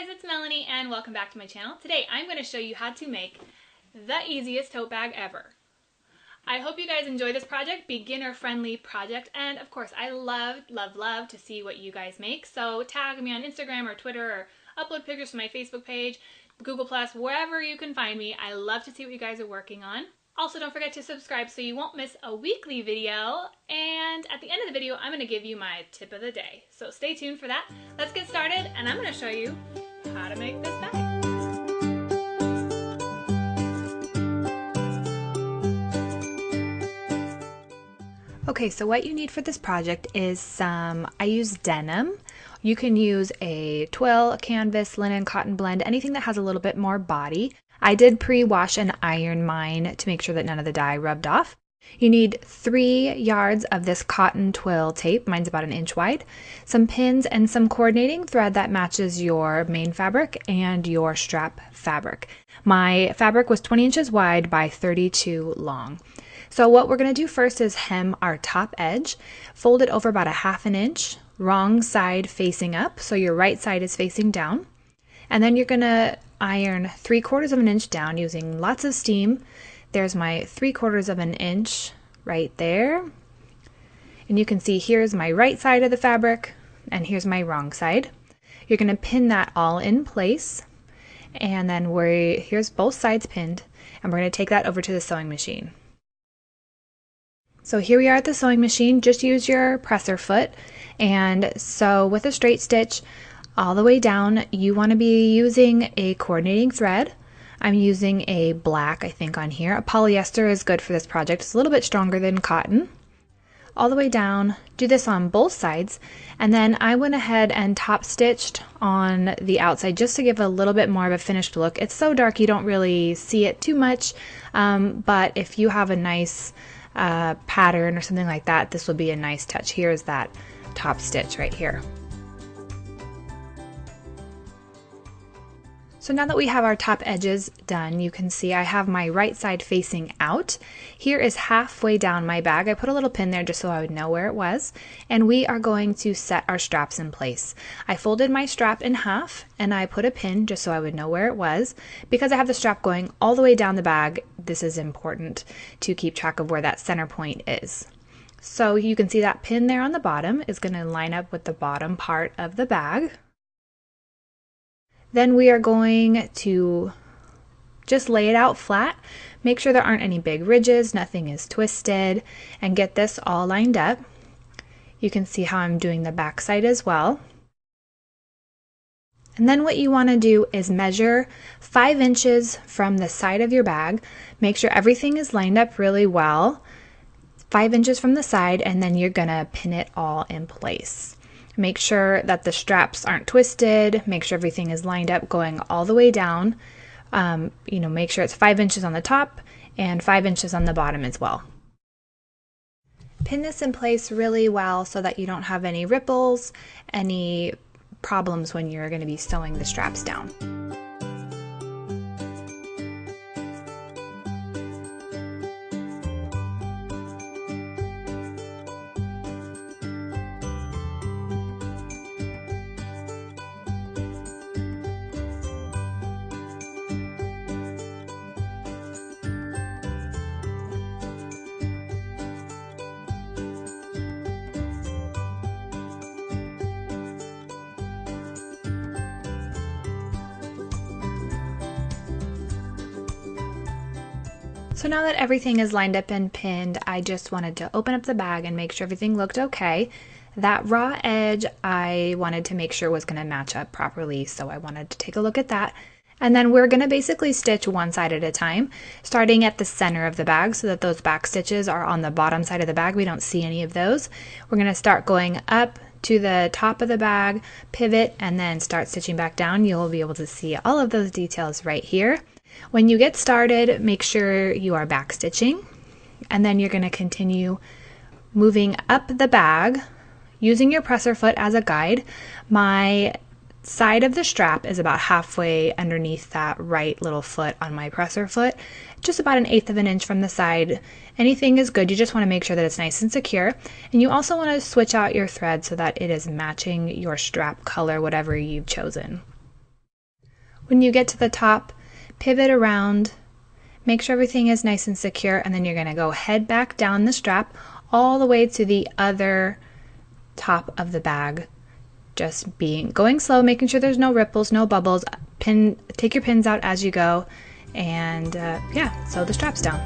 guys, it's Melanie and welcome back to my channel. Today I'm going to show you how to make the easiest tote bag ever. I hope you guys enjoy this project, beginner friendly project, and of course I love to see what you guys make. So tag me on Instagram or Twitter or upload pictures to my Facebook page, Google+, wherever you can find me. I love to see what you guys are working on. Also, don't forget to subscribe so you won't miss a weekly video. And at the end of the video, I'm going to give you my tip of the day. So stay tuned for that. Let's get started, and I'm going to show you how to make this bag. Okay, so what you need for this project is I use denim. You can use a twill, a canvas, linen, cotton blend, anything that has a little bit more body. I did pre-wash and iron mine to make sure that none of the dye rubbed off. You need 3 yards of this cotton twill tape, mine's about 1 inch wide, some pins and some coordinating thread that matches your main fabric and your strap fabric. My fabric was 20 inches wide by 32 long. So what we're going to do first is hem our top edge, fold it over about 1/2 inch, wrong side facing up, so your right side is facing down. And then you're going to iron 3/4 inch down using lots of steam. There's my 3/4 inch right there. And you can see here's my right side of the fabric and here's my wrong side. You're going to pin that all in place. And then here's both sides pinned, and we're going to take that over to the sewing machine. So here we are at the sewing machine. Just use your presser foot and sew with a straight stitch all the way down. You want to be using a coordinating thread. I'm using a black, I think, on here. A polyester is good for this project. It's a little bit stronger than cotton. All the way down. Do this on both sides. And then I went ahead and top stitched on the outside just to give a little bit more of a finished look. It's so dark you don't really see it too much, but if you have a nice pattern or something like that, this will be a nice touch. Here's that top stitch right here. So now that we have our top edges done, you can see I have my right side facing out. Here is halfway down my bag. I put a little pin there just so I would know where it was. And we are going to set our straps in place. I folded my strap in half and I put a pin just so I would know where it was. Because I have the strap going all the way down the bag, this is important to keep track of where that center point is. So you can see that pin there on the bottom is going to line up with the bottom part of the bag. Then we are going to just lay it out flat, make sure there aren't any big ridges, nothing is twisted, and get this all lined up. You can see how I'm doing the back side as well. And then what you want to do is measure 5 inches from the side of your bag. Make sure everything is lined up really well. 5 inches from the side, and then you're going to pin it all in place. Make sure that the straps aren't twisted. Make sure everything is lined up going all the way down. Make sure it's 5 inches on the top and 5 inches on the bottom as well. Pin this in place really well so that you don't have any ripples, any problems when you're going to be sewing the straps down. So now that everything is lined up and pinned, I just wanted to open up the bag and make sure everything looked okay. That raw edge I wanted to make sure was going to match up properly, so I wanted to take a look at that. And then we're going to basically stitch one side at a time, starting at the center of the bag so that those back stitches are on the bottom side of the bag. We don't see any of those. We're going to start going up to the top of the bag, pivot, and then start stitching back down. You'll be able to see all of those details right here. When you get started, make sure you are back stitching, and then you're going to continue moving up the bag using your presser foot as a guide. My side of the strap is about halfway underneath that right little foot on my presser foot, just about 1/8 inch from the side. Anything is good. You just want to make sure that it's nice and secure. And you also want to switch out your thread so that it is matching your strap color, whatever you've chosen. When you get to the top, pivot around, make sure everything is nice and secure, and then you're going to go head back down the strap all the way to the other top of the bag. Just going slow, making sure there's no ripples, no bubbles. Take your pins out as you go, and yeah, sew the straps down.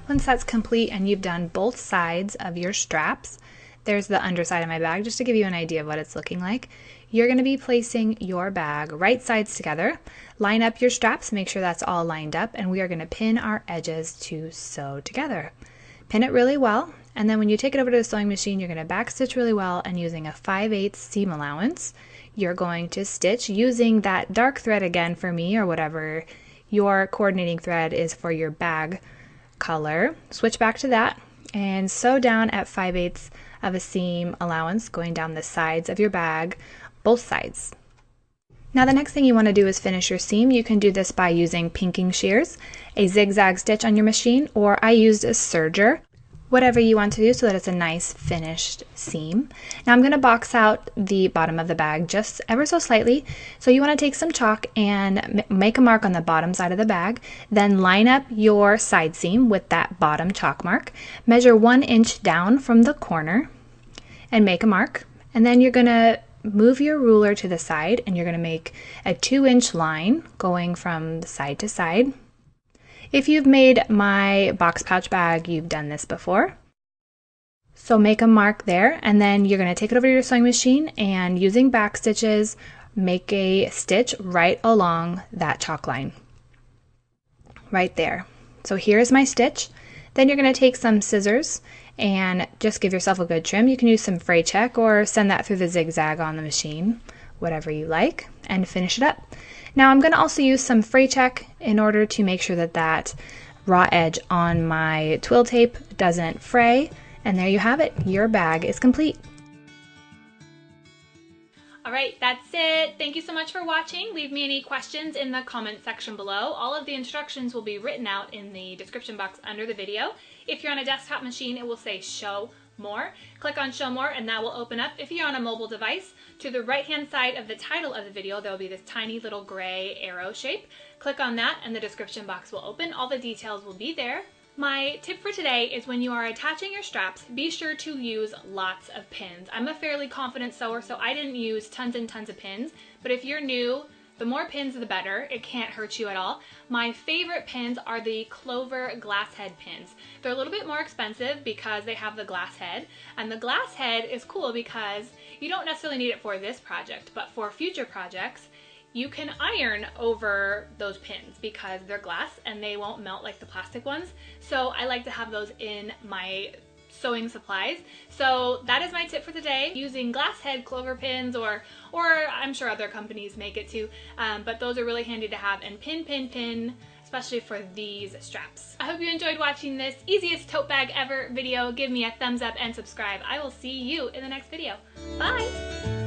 Once that's complete and you've done both sides of your straps, there's the underside of my bag, just to give you an idea of what it's looking like. You're going to be placing your bag right sides together. Line up your straps, make sure that's all lined up, and we are going to pin our edges to sew together. Pin it really well, and then when you take it over to the sewing machine, you're going to back stitch really well, and using a 5/8 seam allowance, you're going to stitch using that dark thread again for me, or whatever your coordinating thread is for your bag color. Switch back to that and sew down at 5/8 of a seam allowance going down the sides of your bag, both sides. Now the next thing you want to do is finish your seam. You can do this by using pinking shears, a zigzag stitch on your machine, or I used a serger. Whatever you want to do so that it's a nice finished seam. Now I'm going to box out the bottom of the bag just ever so slightly. So you want to take some chalk and make a mark on the bottom side of the bag. Then line up your side seam with that bottom chalk mark. Measure 1 inch down from the corner and make a mark. And then you're going to move your ruler to the side and you're going to make a 2-inch line going from the side to side. If you've made my box pouch bag, you've done this before. So make a mark there, and then you're going to take it over to your sewing machine and using back stitches, make a stitch right along that chalk line. Right there. So here's my stitch. Then you're going to take some scissors and just give yourself a good trim. You can use some fray check or send that through the zigzag on the machine, whatever you like, and finish it up. Now I'm going to also use some fray check in order to make sure that that raw edge on my twill tape doesn't fray. And there you have it. Your bag is complete. All right, that's it. Thank you so much for watching. Leave me any questions in the comment section below. All of the instructions will be written out in the description box under the video. If you're on a desktop machine, it will say Show More. Click on Show More and that will open up. If you're on a mobile device, to the right hand side of the title of the video, there will be this tiny little gray arrow shape. Click on that and the description box will open. All the details will be there. My tip for today is when you are attaching your straps, be sure to use lots of pins. I'm a fairly confident sewer, so I didn't use tons and tons of pins, but if you're new, the more pins the better. It can't hurt you at all. My favorite pins are the Clover glass head pins. They're a little bit more expensive because they have the glass head, and the glass head is cool because you don't necessarily need it for this project, but for future projects, you can iron over those pins because they're glass and they won't melt like the plastic ones. So I like to have those in my sewing supplies. So that is my tip for today, using glass head Clover pins, or I'm sure other companies make it too, but those are really handy to have, and pin, especially for these straps. I hope you enjoyed watching this easiest tote bag ever video. Give me a thumbs up and subscribe. I will see you in the next video. Bye!